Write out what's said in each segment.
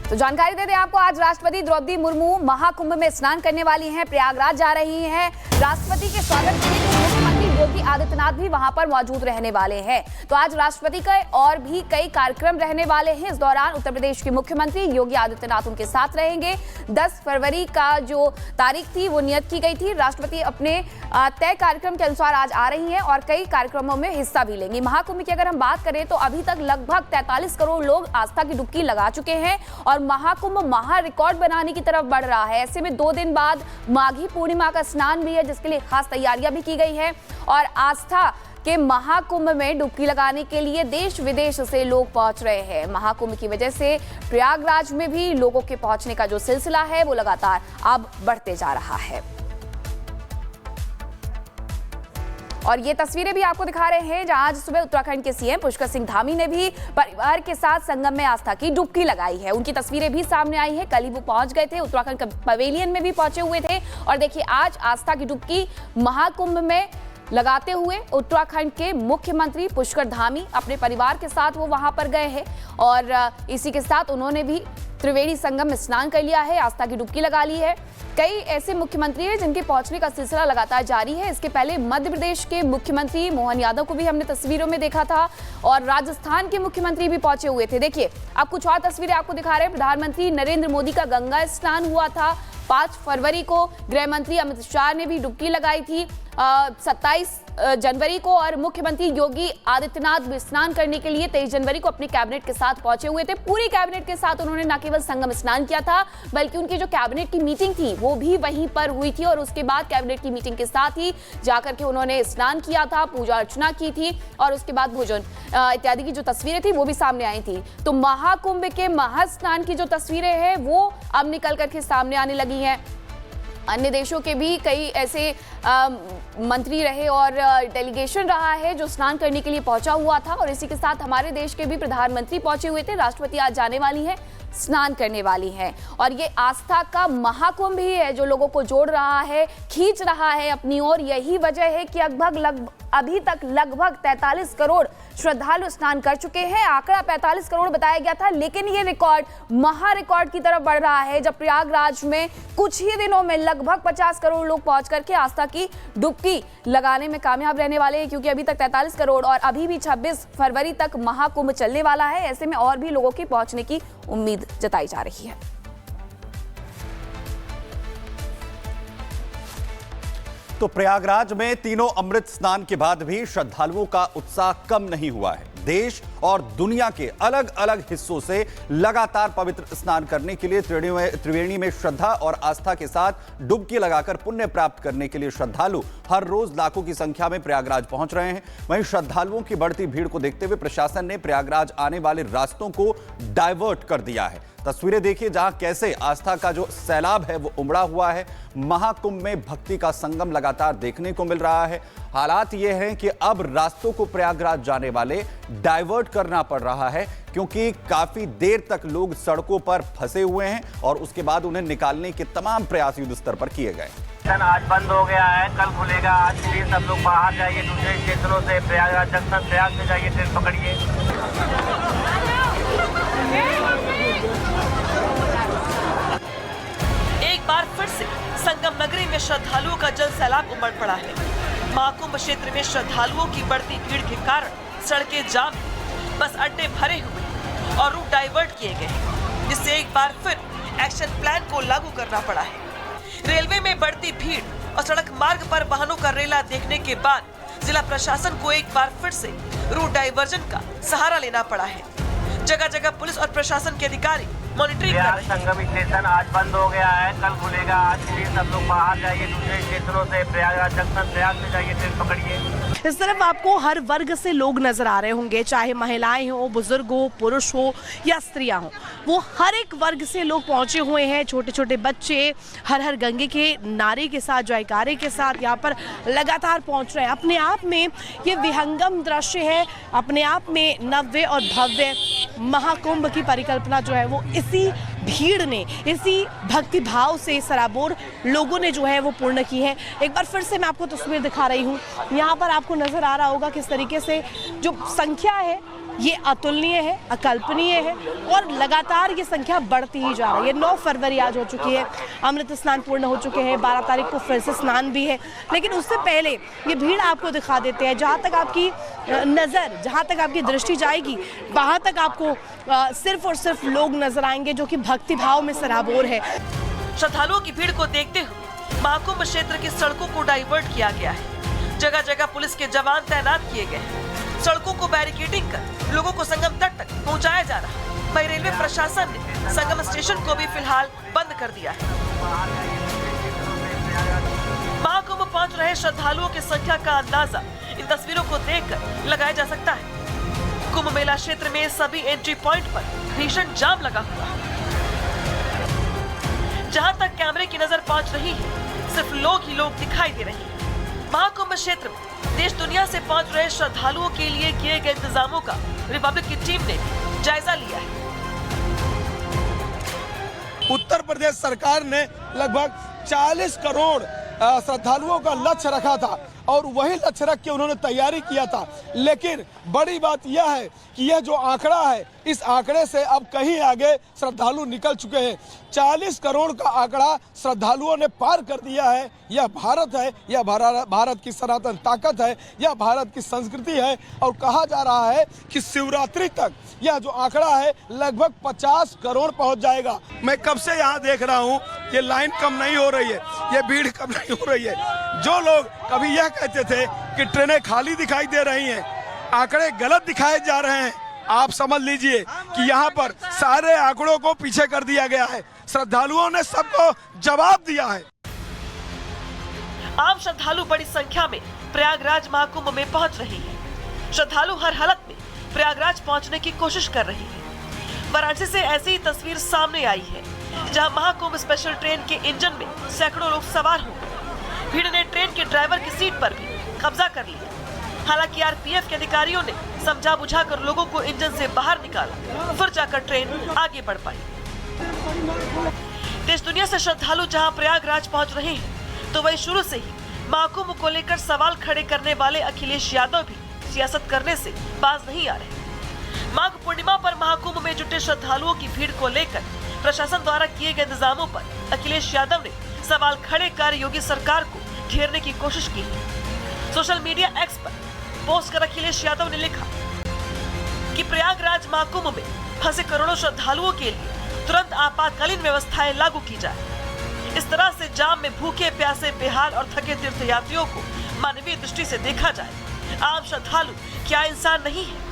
तो जानकारी दे दें आपको, आज राष्ट्रपति द्रौपदी मुर्मू महाकुंभ में स्नान करने वाली हैं, प्रयागराज जा रही हैं। राष्ट्रपति के स्वागत के लिए मुख्यमंत्री योगी आदित्यनाथ भी वहां पर मौजूद रहने वाले हैं। तो आज राष्ट्रपति के और भी कई कार्यक्रम रहने वाले हैं। इस दौरान उत्तर प्रदेश के मुख्यमंत्री योगी आदित्यनाथ उनके साथ रहेंगे। 10 फरवरी का जो तारीख थी वो नियत की गई थी। राष्ट्रपति अपने तय कार्यक्रम के अनुसार आज आ रही हैं और कई कार्यक्रमों में हिस्सा भी लेंगी। महाकुंभ की अगर हम बात करें तो अभी तक लगभग 43 करोड़ लोग आस्था की डुबकी लगा चुके हैं और महाकुंभ महा रिकॉर्ड बनाने की तरफ बढ़ रहा है। ऐसे में 2 दिन बाद माघी पूर्णिमा का स्नान भी है, जिसके लिए खास तैयारियां भी की गई है और आस्था के महाकुंभ में डुबकी लगाने के लिए देश विदेश से लोग पहुंच रहे हैं। महाकुंभ की वजह से प्रयागराज में भी लोगों के पहुंचने का जो सिलसिला है वो लगातार अब बढ़ते जा रहा है। और ये तस्वीरें भी आपको दिखा रहे हैं जहां आज सुबह उत्तराखंड के सीएम पुष्कर सिंह धामी ने भी परिवार के साथ संगम में आस्था की डुबकी लगाई है। उनकी तस्वीरें भी सामने आई है। कल ही वो पहुंच गए थे, उत्तराखंड के पवेलियन में भी पहुंचे हुए थे और देखिए आज आस्था की डुबकी महाकुंभ में लगाते हुए उत्तराखंड के मुख्यमंत्री पुष्कर धामी अपने परिवार के साथ वो वहां पर गए हैं और इसी के साथ उन्होंने भी त्रिवेणी संगम में स्नान कर लिया है, आस्था की डुबकी लगा ली है। कई ऐसे मुख्यमंत्री हैं जिनके पहुंचने का सिलसिला लगातार जारी है। इसके पहले मध्य प्रदेश के मुख्यमंत्री मोहन यादव को भी हमने तस्वीरों में देखा था और राजस्थान के मुख्यमंत्री भी पहुंचे हुए थे। देखिए अब कुछ और तस्वीरें आपको दिखा रहे हैं। प्रधानमंत्री नरेंद्र मोदी का गंगा स्नान हुआ था 5 फरवरी को। गृह मंत्री अमित शाह ने भी डुबकी लगाई थी 27 जनवरी को और मुख्यमंत्री योगी आदित्यनाथ भी स्नान करने के लिए 23 जनवरी को अपने कैबिनेट के साथ पहुंचे हुए थे। पूरी कैबिनेट के साथ उन्होंने न केवल संगम स्नान किया था बल्कि उनकी जो कैबिनेट की मीटिंग थी वो भी वहीं पर हुई थी और उसके बाद कैबिनेट की मीटिंग के साथ ही जाकर के उन्होंने स्नान किया था, पूजा अर्चना की थी और उसके बाद भोजन इत्यादि की जो तस्वीरें थी वो भी सामने आई थी। तो महाकुंभ के महास्नान की जो तस्वीरें हैं वो अब निकल करके सामने आने लगी हैं। अन्य देशों के भी कई ऐसे मंत्री रहे और डेलीगेशन रहा है जो स्नान करने के लिए पहुंचा हुआ था और इसी के साथ हमारे देश के भी प्रधानमंत्री पहुंचे हुए थे। राष्ट्रपति आज जाने वाली हैं, स्नान करने वाली हैं और ये आस्था का महाकुंभ ही है जो लोगों को जोड़ रहा है, खींच रहा है अपनी ओर। यही वजह है कि अभी तक लगभग 43 करोड़ श्रद्धालु स्नान कर चुके हैं। आंकड़ा 45 करोड़ बताया गया था लेकिन ये रिकॉर्ड महा रिकॉर्ड की तरफ बढ़ रहा है जब प्रयागराज में कुछ ही दिनों में लगभग 50 करोड़ लोग पहुंच करके आस्था की डुबकी लगाने में कामयाब रहने वाले हैं, क्योंकि अभी तक 43 करोड़ और अभी भी 26 फरवरी तक महाकुंभ चलने वाला है। ऐसे में और भी लोगों के पहुंचने की उम्मीद जताई जा रही है। तो प्रयागराज में तीनों अमृत स्नान के बाद भी श्रद्धालुओं का उत्साह कम नहीं हुआ है। देश और दुनिया के अलग अलग हिस्सों से लगातार पवित्र स्नान करने के लिए त्रिवेणी में श्रद्धा और आस्था के साथ डुबकी लगाकर पुण्य प्राप्त करने के लिए श्रद्धालु हर रोज लाखों की संख्या में प्रयागराज पहुंच रहे हैं। वहीं श्रद्धालुओं की बढ़ती भीड़ को देखते हुए प्रशासन ने प्रयागराज आने वाले रास्तों को डायवर्ट कर दिया है। तस्वीरें देखिए जहां कैसे आस्था का जो सैलाब है वो उमड़ा हुआ है। महाकुंभ में भक्ति का संगम लगातार देखने को मिल रहा है। हालात ये हैं कि अब रास्तों को प्रयागराज जाने वाले डाइवर्ट करना पड़ रहा है क्योंकि काफी देर तक लोग सड़कों पर फंसे हुए हैं और उसके बाद उन्हें निकालने के तमाम प्रयास युद्ध स्तर पर किए गए। आज बंद हो गया है, कल खुलेगा। आज के लिए सब लोग बाहर जाइए, दूसरे स्टेशनों से प्रयागराज जंक्शन प्रयाग से जाइए, ट्रेन पकड़िए। एक बार फिर से संगम नगरी में श्रद्धालुओं का जल सैलाब उमड़ पड़ा है। महाकुंभ क्षेत्र में श्रद्धालुओं की बढ़ती भीड़ के कारण सड़कें जाम, बस अड्डे भरे हुए और रूट डाइवर्ट किए गए, जिससे एक बार फिर एक्शन प्लान को लागू करना पड़ा है। रेलवे में बढ़ती भीड़ और सड़क मार्ग पर वाहनों का रेला देखने के बाद जिला प्रशासन को एक बार फिर से रूट डाइवर्जन का सहारा लेना पड़ा है। जगह जगह पुलिस और प्रशासन के अधिकारी मॉनिटरिंग कर रहे हैं। संगम स्टेशन आज बंद हो गया है, कल खुलेगा। आज के लिए सब लोग बाहर जाइए, दूसरे स्टेशनों से प्रयागराज जंक्शन प्रयाग से जाइए, ट्रेन पकड़िए। इस तरफ आपको हर वर्ग से लोग नजर आ रहे होंगे, चाहे महिलाएं हो, बुजुर्ग हो, पुरुष हो या स्त्रियां हो। वो हर एक वर्ग से लोग पहुंचे हुए हैं। छोटे छोटे बच्चे हर हर गंगे के नारे के साथ, जयकारे के साथ यहाँ पर लगातार पहुंच रहे हैं। अपने आप में ये विहंगम दृश्य है, अपने आप में नव्य और भव्य महाकुंभ की परिकल्पना जो है वो इसी भीड़ ने, इसी भक्ति भाव से सराबोर लोगों ने जो है वो पूर्ण की है। एक बार फिर से मैं आपको तस्वीर दिखा रही हूँ। यहाँ पर आपको नजर आ रहा होगा किस तरीके से जो संख्या है ये अतुलनीय है, अकल्पनीय है और लगातार ये संख्या बढ़ती ही जा रही है। 9 फरवरी आज हो चुकी है, अमृत स्नान पूर्ण हो चुके हैं, 12 तारीख को फिर से स्नान भी है, लेकिन उससे पहले ये भीड़ आपको दिखा देते हैं। जहाँ तक आपकी नज़र, जहाँ तक आपकी दृष्टि जाएगी, वहाँ तक आपको सिर्फ और सिर्फ लोग नजर आएंगे जो कि भक्ति भाव में सराबोर है। श्रद्धालुओं की भीड़ को देखते हुए महाकुंभ क्षेत्र की सड़कों को डाइवर्ट किया गया है। जगह जगह पुलिस के जवान तैनात किए गए हैं। सड़कों को बैरिकेडिंग कर लोगों को संगम तट तक पहुंचाया जा रहा है। वहीं रेलवे प्रशासन ने संगम स्टेशन को भी फिलहाल बंद कर दिया है। महाकुंभ पहुंच रहे श्रद्धालुओं की संख्या का अंदाजा इन तस्वीरों को देखकर लगाया जा सकता है। कुंभ मेला क्षेत्र में सभी एंट्री पॉइंट पर भीषण जाम लगा हुआ है। जहां तक कैमरे की नजर पहुंच रही है, सिर्फ लोग ही लोग दिखाई दे रहे हैं। महाकुंभ क्षेत्र में देश दुनिया से पहुंच रहे श्रद्धालुओं के लिए किए गए इंतजामों का रिपब्लिक की टीम ने जायजा लिया है। उत्तर प्रदेश सरकार ने लगभग 40 करोड़ श्रद्धालुओं का लक्ष्य रखा था और वही लक्ष्य रख के उन्होंने तैयारी किया था। लेकिन बड़ी बात यह है कि यह जो आंकड़ा है, इस आंकड़े से अब कहीं आगे श्रद्धालु निकल चुके हैं। 40 करोड़ का आंकड़ा श्रद्धालुओं ने पार कर दिया है। यह भारत है, यह भारत की सनातन ताकत है, यह भारत की संस्कृति है। और कहा जा रहा है कि शिवरात्रि तक यह जो आंकड़ा है लगभग 50 करोड़ पहुंच जाएगा। मैं कब से यहाँ देख रहा हूँ, ये लाइन कम नहीं हो रही है, ये भीड़ कम नहीं हो रही है। जो लोग कभी यह कहते थे कि ट्रेनें खाली दिखाई दे रही हैं, आंकड़े गलत दिखाए जा रहे हैं, आप समझ लीजिए कि यहाँ पर सारे आंकड़ों को पीछे कर दिया गया है। श्रद्धालुओं ने सबको जवाब दिया है। आम श्रद्धालु बड़ी संख्या में प्रयागराज महाकुंभ में पहुंच रहे हैं। श्रद्धालु हर हालत में प्रयागराज पहुंचने की कोशिश कर रहे हैं। वाराणसी से ऐसी ही तस्वीर सामने आई है, जहां महाकुंभ स्पेशल ट्रेन के इंजन में सैकड़ों लोग सवार हो गए। भीड़ ने ट्रेन के ड्राइवर की सीट पर भी कब्जा कर लिया। हालांकि आरपीएफ के अधिकारियों ने समझा बुझाकर लोगों को इंजन से बाहर निकाला, फिर जाकर ट्रेन आगे बढ़ पाई। देश दुनिया से श्रद्धालु जहां प्रयागराज पहुंच रहे हैं, तो वही शुरू से ही महाकुंभ को लेकर सवाल खड़े करने वाले अखिलेश यादव भी सियासत करने से बाज नहीं आ रहे। माघ पूर्णिमा पर महाकुंभ में जुटे श्रद्धालुओं की भीड़ को लेकर प्रशासन द्वारा किए गए इंतजामों पर अखिलेश यादव ने सवाल खड़े कर योगी सरकार को घेरने की कोशिश की है। सोशल मीडिया एक्स पर पोस्ट कर अखिलेश यादव ने लिखा कि प्रयागराज महाकुंभ में फंसे करोड़ों श्रद्धालुओं के लिए तुरंत आपातकालीन व्यवस्थाएं लागू की जाए। इस तरह से जाम में भूखे प्यासे बेहाल और थके तीर्थयात्रियों को मानवीय दृष्टि से देखा जाए। आम श्रद्धालु क्या इंसान नहीं है?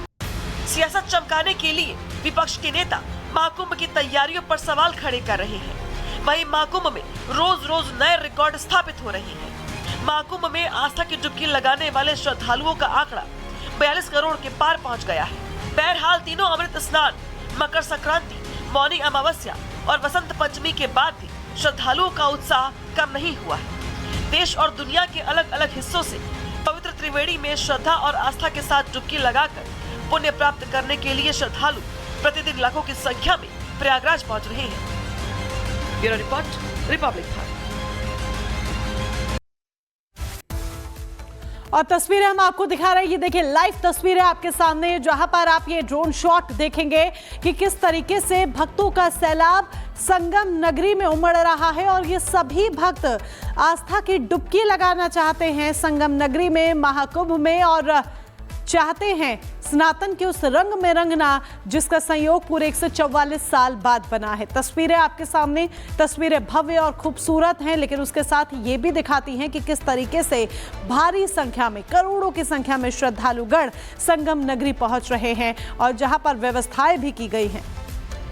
सियासत चमकाने के लिए विपक्ष के नेता महाकुंभ की तैयारियों पर सवाल खड़े कर रहे हैं। वहीं महाकुंभ में रोज रोज नए रिकॉर्ड स्थापित हो रहे हैं। महाकुंभ में आस्था की डुबकी लगाने वाले श्रद्धालुओं का आंकड़ा 42 करोड़ के पार पहुंच गया है। बहरहाल तीनों अमृत स्नान, मकर संक्रांति, मौनी अमावस्या और वसंत पंचमी के बाद भी श्रद्धालुओं का उत्साह कम नहीं हुआ है। देश और दुनिया के अलग अलग हिस्सों से पवित्र त्रिवेणी में श्रद्धा और आस्था के साथ डुबकी लगाकर पुण्य प्राप्त करने के लिए श्रद्धालु प्रतिदिन लाखों की संख्या में प्रयागराज पहुंच रहे हैं। Bureau report, Republic Bharat. और तस्वीरें हम आपको दिखा रहे हैं, ये देखिए लाइव तस्वीरें आपके सामने, जहां पर आप ये ड्रोन शॉट देखेंगे कि किस तरीके से भक्तों का सैलाब संगम नगरी में उमड़ रहा है और ये सभी भक्त आस्था की डुबकी लगाना चाहते हैं संगम नगरी में, महाकुंभ में, और चाहते हैं सनातन के उस रंग में रंगना जिसका संयोग पूरे 144 साल बाद बना है। तस्वीरें आपके सामने, तस्वीरें भव्य और खूबसूरत हैं, लेकिन उसके साथ ये भी दिखाती हैं कि किस तरीके से भारी संख्या में, करोड़ों की संख्या में श्रद्धालुगण संगम नगरी पहुंच रहे हैं और जहां पर व्यवस्थाएं भी की गई हैं।